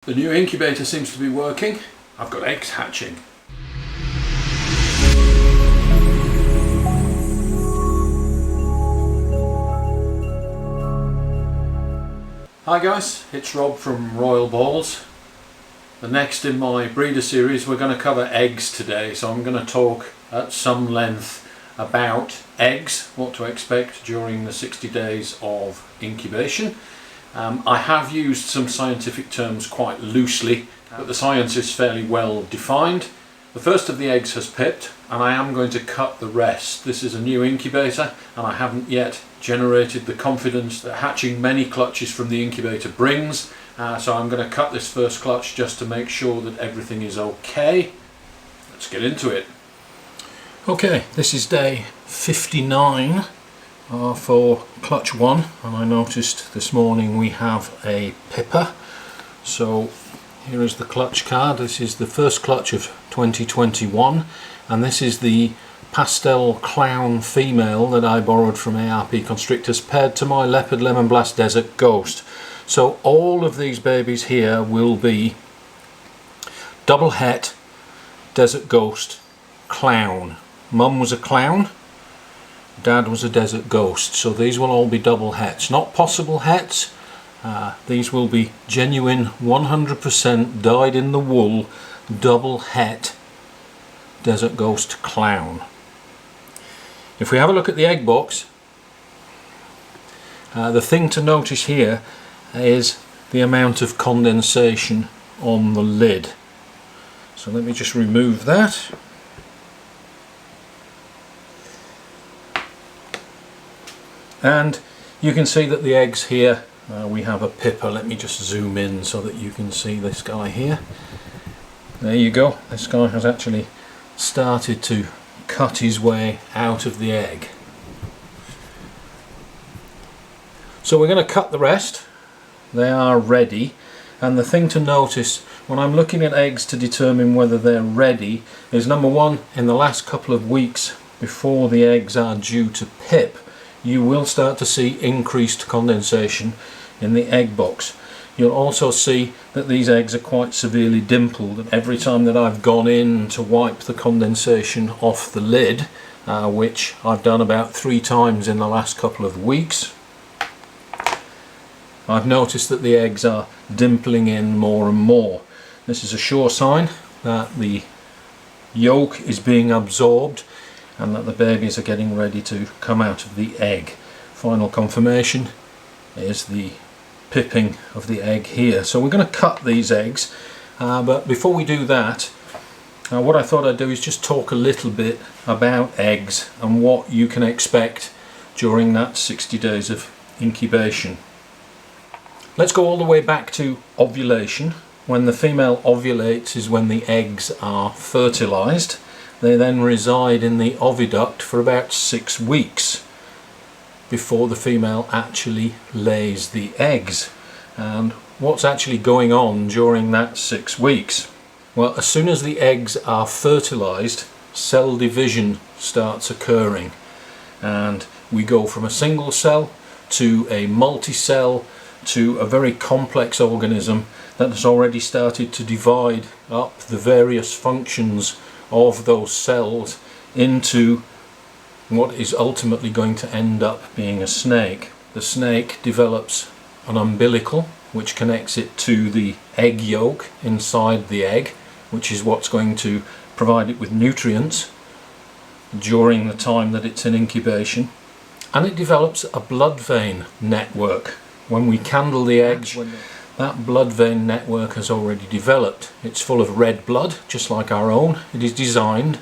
The new incubator seems to be working. I've got eggs hatching. Hi guys, it's Rob from Royal Balls. The next in my breeder series, we're going to cover eggs today, so I'm going to talk at some length about eggs, what to expect during the 60 days of incubation. I have used some scientific terms quite loosely, but the science is fairly well defined. The first of the eggs has pipped, and I am going to cut the rest. This is a new incubator, and I haven't yet generated the confidence that hatching many clutches from the incubator brings, so I'm going to cut this first clutch just to make sure that everything is okay. Let's get into it. Okay, this is day 59 for clutch 1, and I noticed this morning we have a pipper. So here is the clutch card. This is the first clutch of 2021, and this is the pastel clown female that I borrowed from ARP Constrictors, paired to my leopard lemon blast desert ghost. So all of these babies here will be double het, desert ghost, clown. Mum was a clown, Dad was a desert ghost, so these will all be double hets, not possible hets. These will be genuine 100% dyed in the wool double het desert ghost clown. If we have a look at the egg box, the thing to notice here is the amount of condensation on the lid. So let me just remove that. And you can see that the eggs here, we have a pipper. Let me just zoom in so that you can see this guy here. There you go. This guy has actually started to cut his way out of the egg. So we're going to cut the rest. They are ready, and the thing to notice when I'm looking at eggs to determine whether they're ready is, number one, in the last couple of weeks before the eggs are due to pip, you will start to see increased condensation in the egg box. You'll also see that these eggs are quite severely dimpled. Every time that I've gone in to wipe the condensation off the lid, which I've done about 3 times in the last couple of weeks, I've noticed that the eggs are dimpling in more and more. This is a sure sign that the yolk is being absorbed and that the babies are getting ready to come out of the egg. Final confirmation is the pipping of the egg here. So we're going to cut these eggs, but before we do that, what I thought I'd do is just talk a little bit about eggs and what you can expect during that 60 days of incubation. Let's go all the way back to ovulation. When the female ovulates is when the eggs are fertilized. They then reside in the oviduct for about 6 weeks before the female actually lays the eggs. And what's actually going on during that 6 weeks? Well, as soon as the eggs are fertilized, cell division starts occurring, and we go from a single cell to a multi-cell to a very complex organism that has already started to divide up the various functions of those cells into what is ultimately going to end up being a snake. The snake develops an umbilical which connects it to the egg yolk inside the egg, which is what's going to provide it with nutrients during the time that it's in incubation. And it develops a blood vein network. When we candle the eggs, that blood vein network has already developed. It's full of red blood, just like our own. It is designed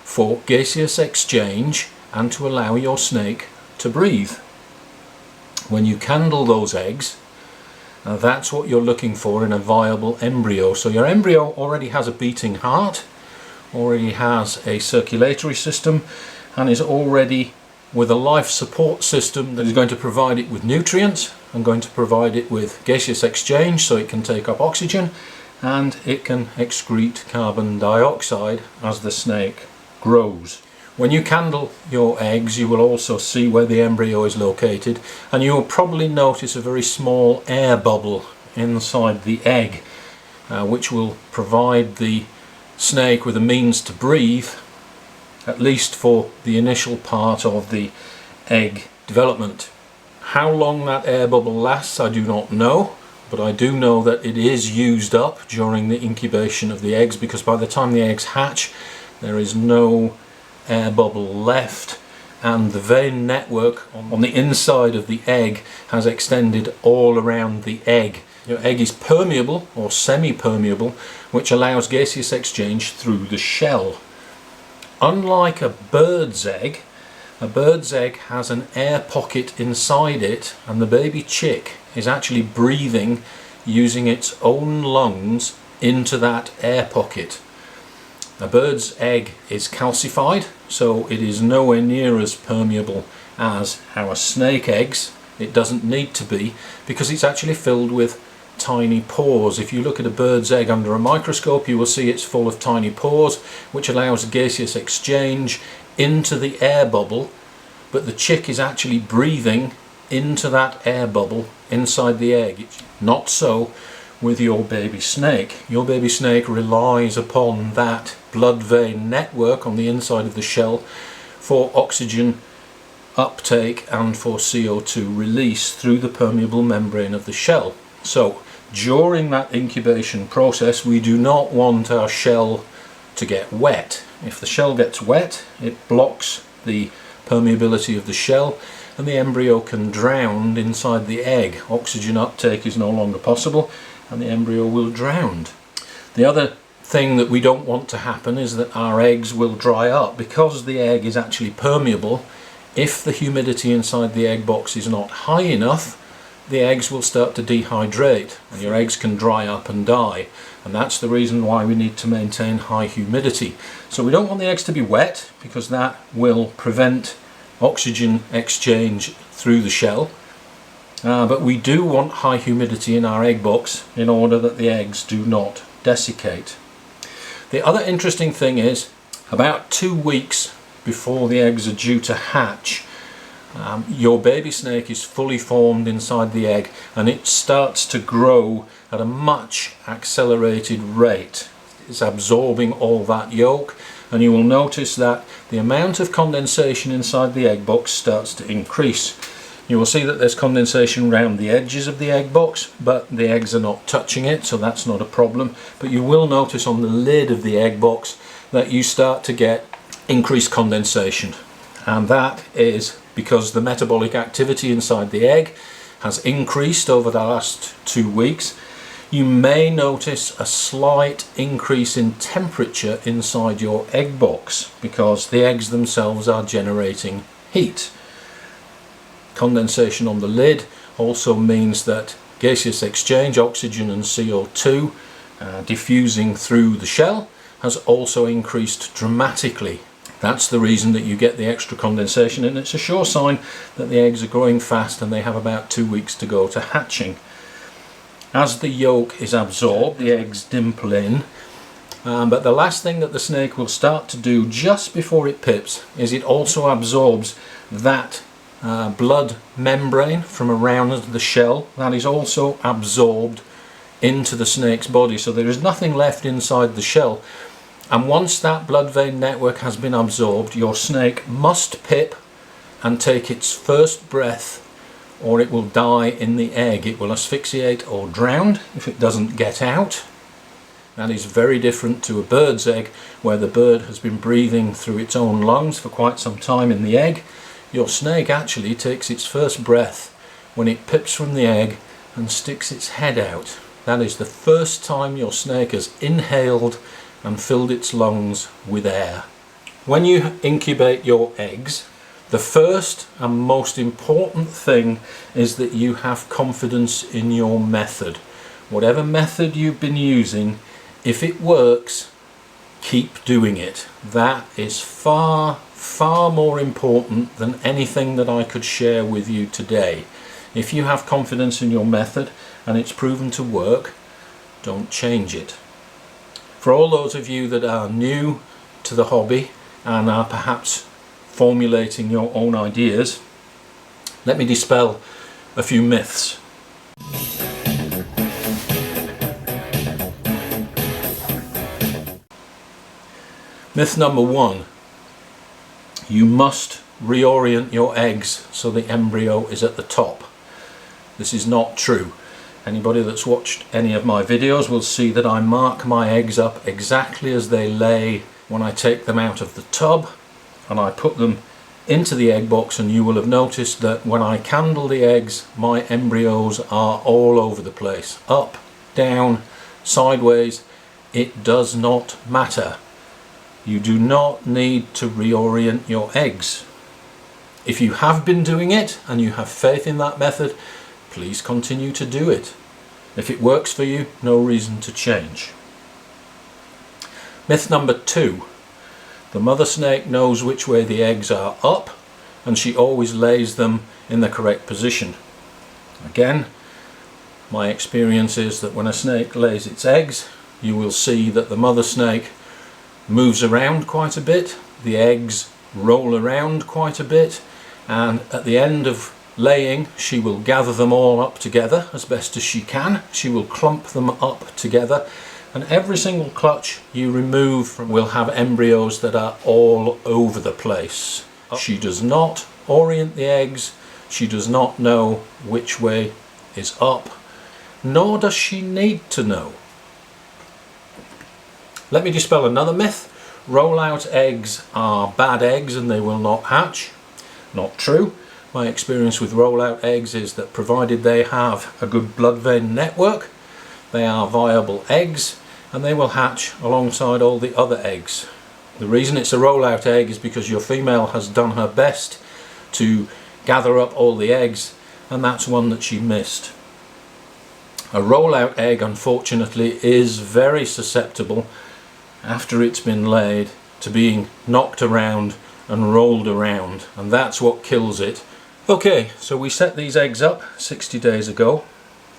for gaseous exchange and to allow your snake to breathe. When you candle those eggs, that's what you're looking for in a viable embryo. So your embryo already has a beating heart, already has a circulatory system, and is already with a life support system that is going to provide it with nutrients and going to provide it with gaseous exchange so it can take up oxygen and it can excrete carbon dioxide as the snake grows. When you candle your eggs, you will also see where the embryo is located, and you will probably notice a very small air bubble inside the egg. which will provide the snake with a means to breathe, at least for the initial part of the egg development. How long that air bubble lasts I do not know, but I do know that it is used up during the incubation of the eggs, because by the time the eggs hatch there is no air bubble left, and the vein network on the inside of the egg has extended all around the egg. Your egg is permeable or semi-permeable, which allows gaseous exchange through the shell. Unlike a bird's egg has an air pocket inside it, and the baby chick is actually breathing using its own lungs into that air pocket. A bird's egg is calcified, so it is nowhere near as permeable as our snake eggs. It doesn't need to be, because it's actually filled with tiny pores. If you look at a bird's egg under a microscope, you will see it's full of tiny pores, which allows gaseous exchange into the air bubble, but the chick is actually breathing into that air bubble inside the egg. Not so with your baby snake. Your baby snake relies upon that blood vein network on the inside of the shell for oxygen uptake and for CO2 release through the permeable membrane of the shell. So during that incubation process, we do not want our shell to get wet. If the shell gets wet, it blocks the permeability of the shell and the embryo can drown inside the egg. Oxygen uptake is no longer possible and the embryo will drown. The other thing that we don't want to happen is that our eggs will dry up. Because the egg is actually permeable, if the humidity inside the egg box is not high enough, the eggs will start to dehydrate and your eggs can dry up and die. And that's the reason why we need to maintain high humidity. So we don't want the eggs to be wet, because that will prevent oxygen exchange through the shell. But we do want high humidity in our egg box in order that the eggs do not desiccate. The other interesting thing is, about 2 weeks before the eggs are due to hatch, your baby snake is fully formed inside the egg and it starts to grow at a much accelerated rate. It's absorbing all that yolk, and you will notice that the amount of condensation inside the egg box starts to increase. You will see that there's condensation around the edges of the egg box, but the eggs are not touching it, so that's not a problem. But you will notice on the lid of the egg box that you start to get increased condensation, and that is because the metabolic activity inside the egg has increased over the last 2 weeks. You may notice a slight increase in temperature inside your egg box because the eggs themselves are generating heat. Condensation on the lid also means that gaseous exchange, oxygen and CO2 diffusing through the shell, has also increased dramatically. That's the reason that you get the extra condensation, and it's a sure sign that the eggs are growing fast and they have about 2 weeks to go to hatching. As the yolk is absorbed, the eggs dimple in, but the last thing that the snake will start to do just before it pips is it also absorbs that blood membrane from around the shell. That is also absorbed into the snake's body, so there is nothing left inside the shell. And once that blood vein network has been absorbed, your snake must pip and take its first breath, or it will die in the egg. It will asphyxiate or drown if it doesn't get out. That is very different to a bird's egg, where the bird has been breathing through its own lungs for quite some time in the egg. Your snake actually takes its first breath when it pips from the egg and sticks its head out. That is the first time your snake has inhaled and filled its lungs with air. When you incubate your eggs, the first and most important thing is that you have confidence in your method. Whatever method you've been using, if it works, keep doing it. That is far, far more important than anything that I could share with you today. If you have confidence in your method and it's proven to work, don't change it. For all those of you that are new to the hobby and are perhaps formulating your own ideas, let me dispel a few myths. Myth number 1. You must reorient your eggs so the embryo is at the top. This is not true. Anybody that's watched any of my videos will see that I mark my eggs up exactly as they lay when I take them out of the tub and I put them into the egg box, and you will have noticed that when I candle the eggs, my embryos are all over the place. Up, down, sideways. It does not matter. You do not need to reorient your eggs. If you have been doing it and you have faith in that method, please continue to do it. If it works for you, no reason to change. Myth number 2. The mother snake knows which way the eggs are up, and she always lays them in the correct position. Again, my experience is that when a snake lays its eggs, you will see that the mother snake moves around quite a bit, the eggs roll around quite a bit, and at the end of laying she will gather them all up together as best as she can. She will clump them up together, and every single clutch you remove will have embryos that are all over the place. She does not orient the eggs, she does not know which way is up, nor does she need to know. Let me dispel another myth. Roll-out eggs are bad eggs and they will not hatch. Not true. My experience with roll-out eggs is that provided they have a good blood vein network, they are viable eggs and they will hatch alongside all the other eggs. The reason it's a roll-out egg is because your female has done her best to gather up all the eggs, and that's one that she missed. A roll-out egg, unfortunately, is very susceptible after it's been laid to being knocked around and rolled around, and that's what kills it. Okay, so we set these eggs up 60 days ago,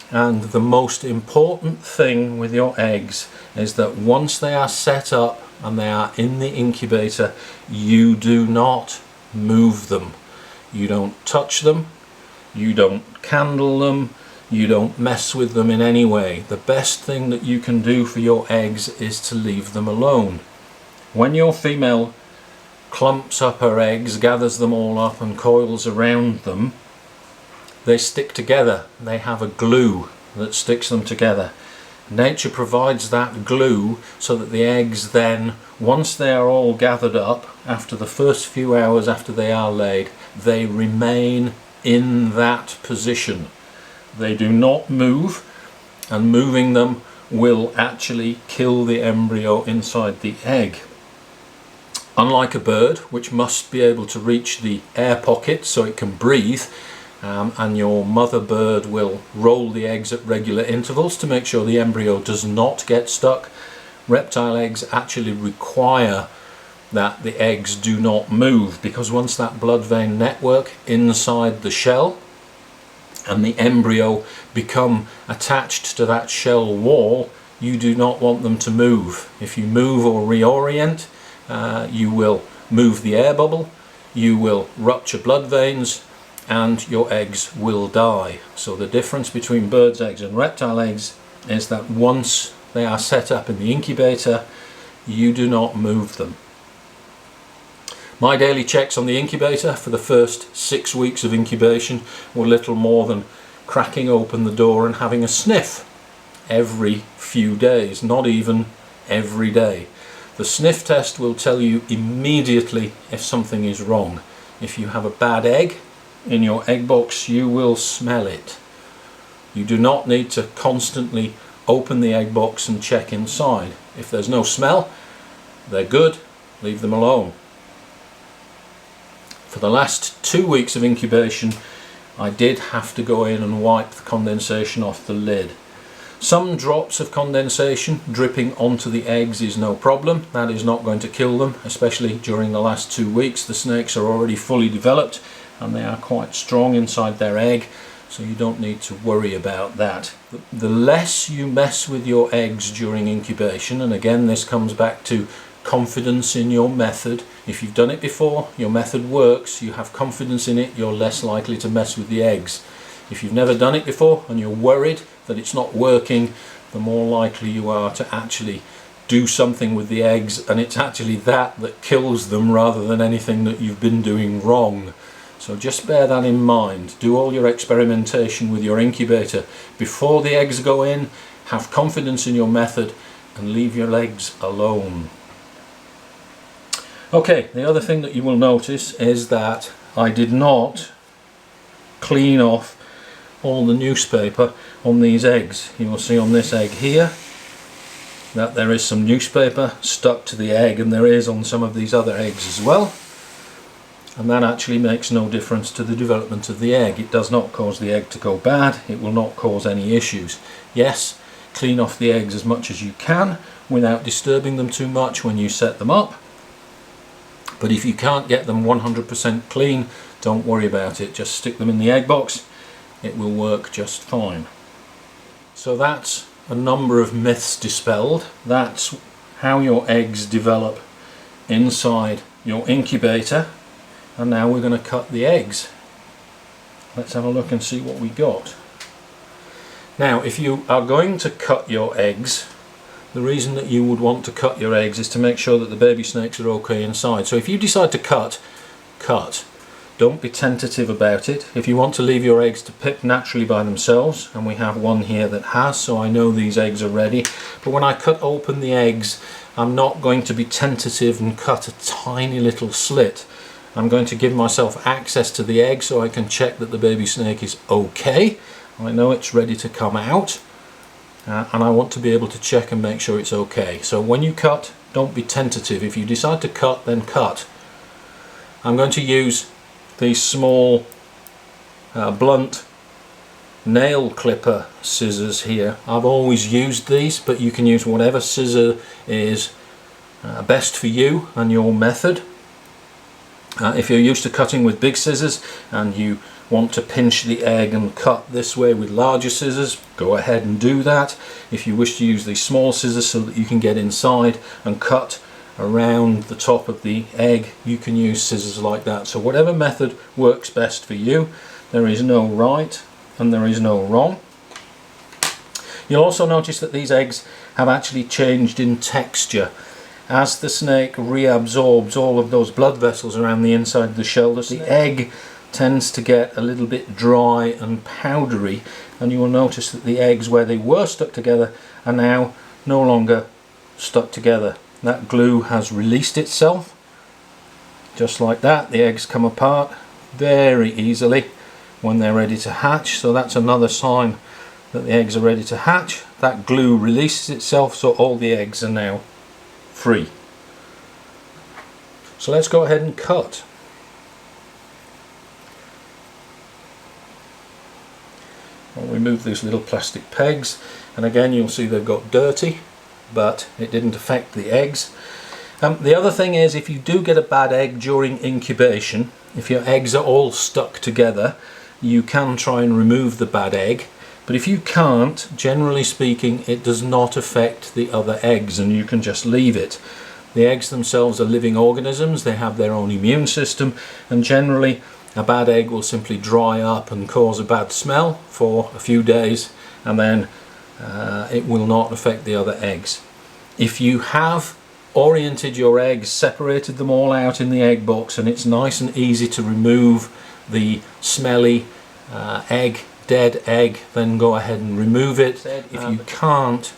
and the most important thing with your eggs is that once they are set up and they are in the incubator, you do not move them. You don't touch them, you don't candle them, you don't mess with them in any way. The best thing that you can do for your eggs is to leave them alone. When your female clumps up her eggs, gathers them all up and coils around them, they stick together. They have a glue that sticks them together. Nature provides that glue so that the eggs then, once they are all gathered up, after the first few hours after they are laid, they remain in that position. They do not move, and moving them will actually kill the embryo inside the egg. Unlike a bird, which must be able to reach the air pocket so it can breathe, and your mother bird will roll the eggs at regular intervals to make sure the embryo does not get stuck, reptile eggs actually require that the eggs do not move, because once that blood vein network inside the shell and the embryo become attached to that shell wall, you do not want them to move. If you move or reorient, you will move the air bubble, you will rupture blood veins, and your eggs will die. So the difference between birds' eggs and reptile eggs is that once they are set up in the incubator, you do not move them. My daily checks on the incubator for the first 6 weeks of incubation were little more than cracking open the door and having a sniff every few days, not even every day. The sniff test will tell you immediately if something is wrong. If you have a bad egg in your egg box, you will smell it. You do not need to constantly open the egg box and check inside. If there's no smell, they're good, leave them alone. For the last 2 weeks of incubation, I did have to go in and wipe the condensation off the lid. Some drops of condensation dripping onto the eggs is no problem. That is not going to kill them, especially during the last 2 weeks. The snakes are already fully developed and they are quite strong inside their egg, so you don't need to worry about that. The less you mess with your eggs during incubation, and again this comes back to confidence in your method. If you've done it before, your method works, you have confidence in it, you're less likely to mess with the eggs. If you've never done it before and you're worried that it's not working, the more likely you are to actually do something with the eggs, and it's actually that kills them rather than anything that you've been doing wrong. So just bear that in mind. Do all your experimentation with your incubator before the eggs go in. Have confidence in your method and leave your eggs alone. Okay, the other thing that you will notice is that I did not clean off all the newspaper on these eggs. You will see on this egg here that there is some newspaper stuck to the egg, and there is on some of these other eggs as well. And that actually makes no difference to the development of the egg. It does not cause the egg to go bad. It will not cause any issues. Yes, clean off the eggs as much as you can without disturbing them too much when you set them up. But if you can't get them 100% clean, don't worry about it. Just stick them in the egg box. It will work just fine. So that's a number of myths dispelled. That's how your eggs develop inside your incubator. And now we're going to cut the eggs. Let's have a look and see what we got. Now, if you are going to cut your eggs, the reason that you would want to cut your eggs is to make sure that the baby snakes are okay inside. So if you decide to cut, cut. Don't be tentative about it. If you want to leave your eggs to pip naturally by themselves, and we have one here that has, so I know these eggs are ready. But when I cut open the eggs, I'm not going to be tentative and cut a tiny little slit. I'm going to give myself access to the egg so I can check that the baby snake is okay. I know it's ready to come out, and I want to be able to check and make sure it's okay. So when you cut, don't be tentative. If you decide to cut, then cut. I'm going to use these small blunt nail clipper scissors here. I've always used these, but you can use whatever scissor is best for you and your method. If you're used to cutting with big scissors and you want to pinch the egg and cut this way with larger scissors, go ahead and do that. If you wish to use these small scissors so that you can get inside and cut around the top of the egg, you can use scissors like that. So whatever method works best for you. There is no right and there is no wrong. You'll also notice that these eggs have actually changed in texture. As the snake reabsorbs all of those blood vessels around the inside of the shell, the egg tends to get a little bit dry and powdery, and you will notice that the eggs where they were stuck together are now no longer stuck together. That glue has released itself. Just like that, the eggs come apart very easily when they're ready to hatch. So that's another sign that the eggs are ready to hatch. That glue releases itself, so all the eggs are now free. So let's go ahead and cut. I'll remove these little plastic pegs, and again you'll see they've got dirty, but it didn't affect the eggs. The other thing is, if you do get a bad egg during incubation, if your eggs are all stuck together, you can try and remove the bad egg. But if you can't, generally speaking, it does not affect the other eggs and you can just leave it. The eggs themselves are living organisms, they have their own immune system, and generally a bad egg will simply dry up and cause a bad smell for a few days, and then it will not affect the other eggs. If you have oriented your eggs, separated them all out in the egg box, and it's nice and easy to remove the smelly dead egg, then go ahead and remove it. If you can't,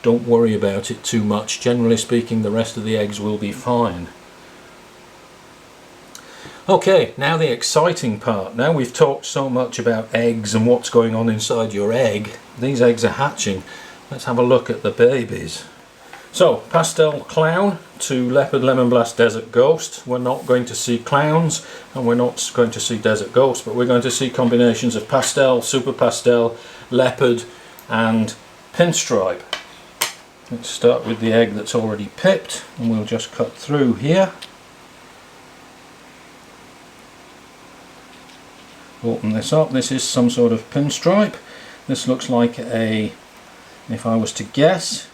don't worry about it too much. Generally speaking, the rest of the eggs will be fine. Okay, now the exciting part. Now we've talked so much about eggs and what's going on inside your egg. These eggs are hatching. Let's have a look at the babies. So, pastel clown to leopard lemon blast desert ghost. We're not going to see clowns and we're not going to see desert ghost, but we're going to see combinations of pastel, super pastel, leopard and pinstripe. Let's start with the egg that's already pipped, and we'll just cut through here. Open this up. This is some sort of pinstripe. This looks like a, if I was to guess,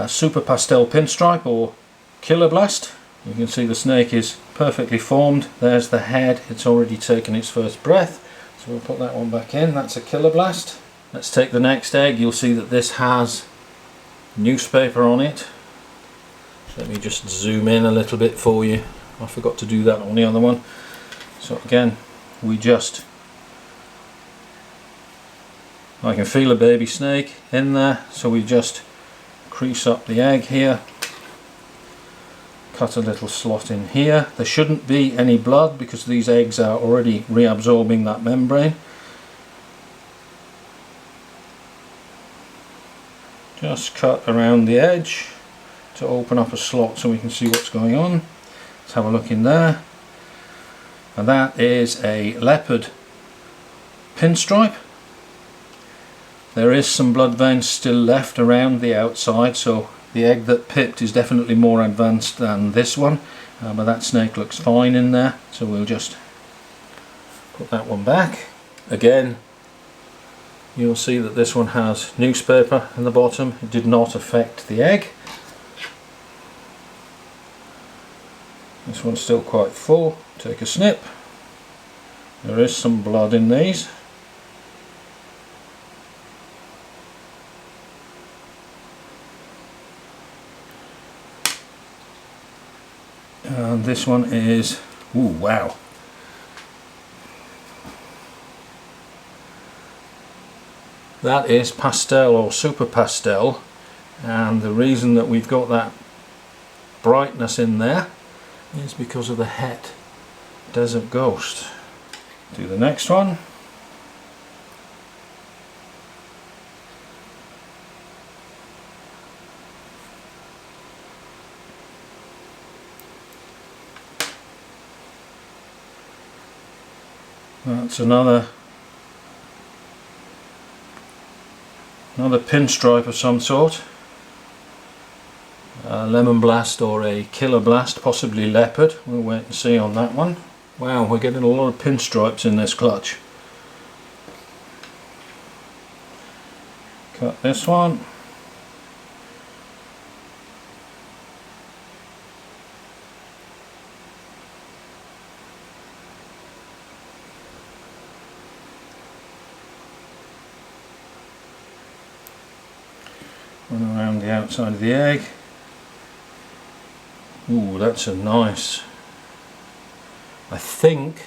super pastel pinstripe or killer blast. You can see the snake is perfectly formed. There's the head, it's already taken its first breath, so we'll put that one back in. That's a killer blast. Let's take the next egg. You'll see that this has newspaper on it. So let me just zoom in a little bit for you. I forgot to do that on the other one. So again, I can feel a baby snake in there, so we just crease up the egg here, cut a little slot in here. There shouldn't be any blood because these eggs are already reabsorbing that membrane. Just cut around the edge to open up a slot so we can see what's going on. Let's have a look in there. And that is a leopard pinstripe. There is some blood veins still left around the outside, so the egg that pipped is definitely more advanced than this one, but that snake looks fine in there, so we'll just put that one back. Again, you'll see that this one has newspaper in the bottom. It did not affect the egg. This one's still quite full. Take a snip. There is some blood in these. And this one is, ooh, wow. That is pastel or super pastel, and the reason that we've got that brightness in there is because of the het desert ghost. Do the next one. That's another pinstripe of some sort. A lemon blast or a killer blast, possibly leopard. We'll wait and see on that one. Wow, we're getting a lot of pinstripes in this clutch. Cut this one. Run around the outside of the egg. Ooh, that's a nice. I think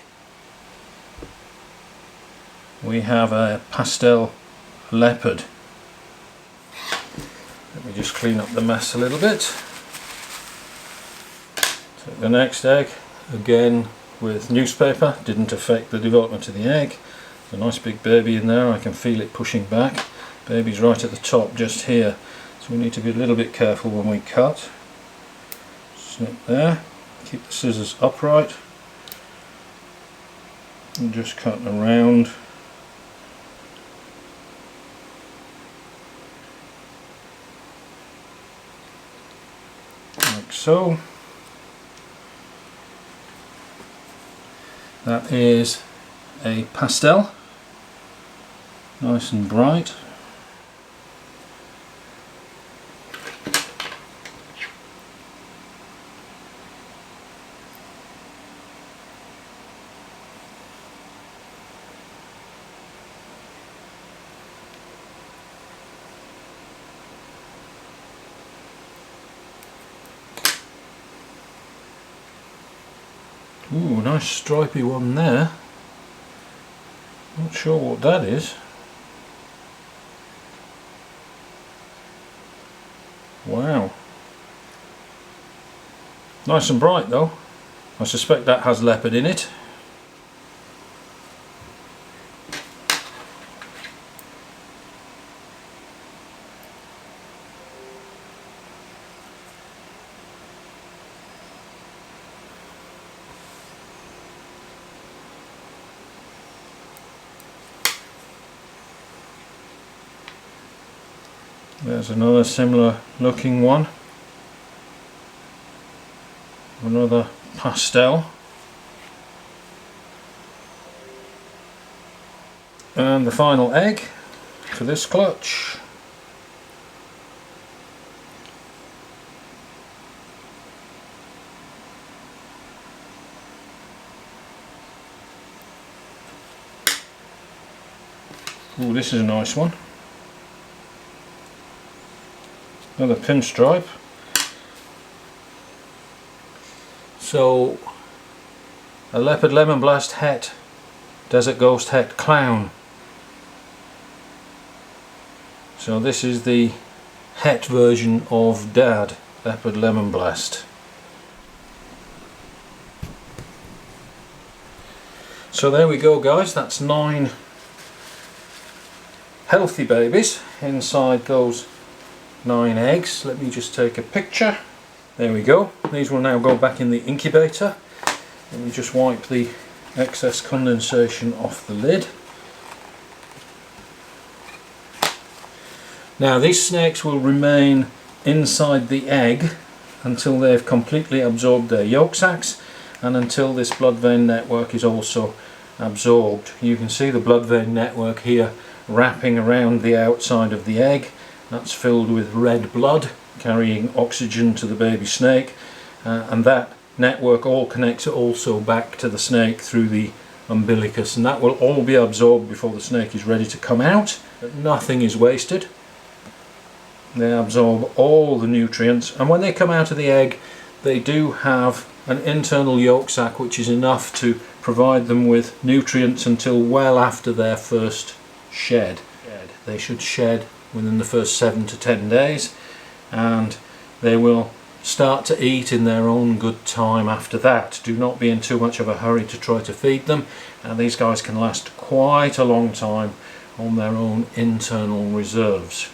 we have a pastel leopard. Let me just clean up the mess a little bit. Take the next egg, again with newspaper, didn't affect the development of the egg. There's a nice big baby in there, I can feel it pushing back. Baby's right at the top just here, so we need to be a little bit careful when we cut. Snip there, keep the scissors upright and just cut around. Like so. That is a pastel, nice and bright. Ooh, nice stripy one there. Not sure what that is. Wow. Nice and bright though. I suspect that has leopard in it. There's another similar looking one. Another pastel. And the final egg for this clutch. Ooh, this is a nice one. another pinstripe. So a leopard lemon blast het, desert ghost het clown. So this is the het version of Dad, leopard lemon blast. So there we go guys, that's 9 healthy babies inside those 9 eggs. Let me just take a picture. There we go. These will now go back in the incubator. Let me just wipe the excess condensation off the lid. Now these snakes will remain inside the egg until they've completely absorbed their yolk sacs and until this blood vein network is also absorbed. You can see the blood vein network here wrapping around the outside of the egg. That's filled with red blood carrying oxygen to the baby snake, and that network all connects also back to the snake through the umbilicus, and that will all be absorbed before the snake is ready to come out. But nothing is wasted. They absorb all the nutrients, and when they come out of the egg they do have an internal yolk sac which is enough to provide them with nutrients until well after their first shed. They should shed within the first 7 to 10 days, and they will start to eat in their own good time after that. Do not be in too much of a hurry to try to feed them, and these guys can last quite a long time on their own internal reserves.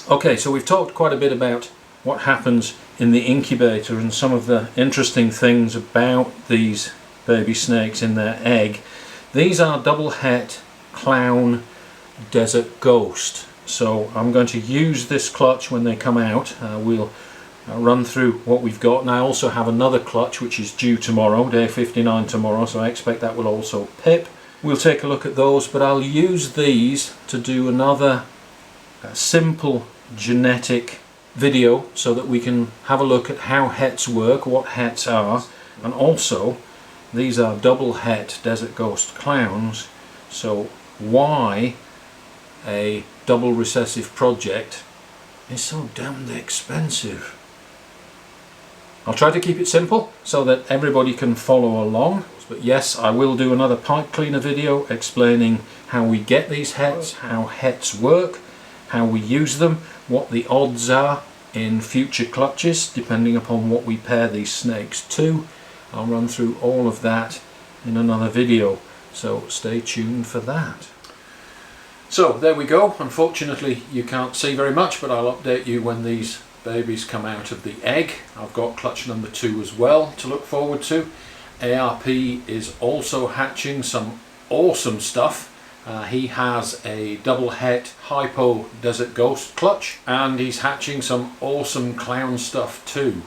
Okay, so we've talked quite a bit about what happens in the incubator and some of the interesting things about these baby snakes in their egg. These are double het clown desert ghost. So I'm going to use this clutch when they come out. We'll run through what we've got, and I also have another clutch which is due tomorrow, day 59 tomorrow, so I expect that will also pip. We'll take a look at those, but I'll use these to do another simple genetic video so that we can have a look at how hets work, what hets are, and also these are double het desert ghost clowns, so why a double recessive project is so damned expensive. I'll try to keep it simple so that everybody can follow along, but yes, I will do another pipe cleaner video explaining how we get these hets, how hets work, how we use them, what the odds are in future clutches depending upon what we pair these snakes to. I'll run through all of that in another video, so stay tuned for that. So there we go. Unfortunately you can't see very much, but I'll update you when these babies come out of the egg. I've got clutch number 2 as well to look forward to. ARP is also hatching some awesome stuff. He has a double het hypo desert ghost clutch, and he's hatching some awesome clown stuff too.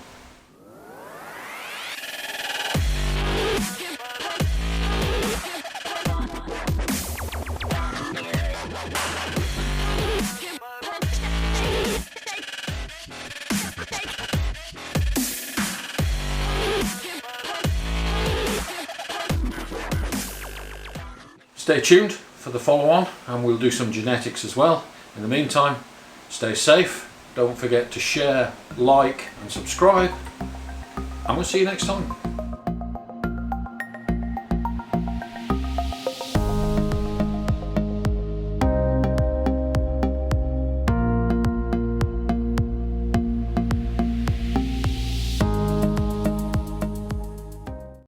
Stay tuned for the follow-on, and we'll do some genetics as well. In the meantime, stay safe, don't forget to share, like and subscribe, and we'll see you next time.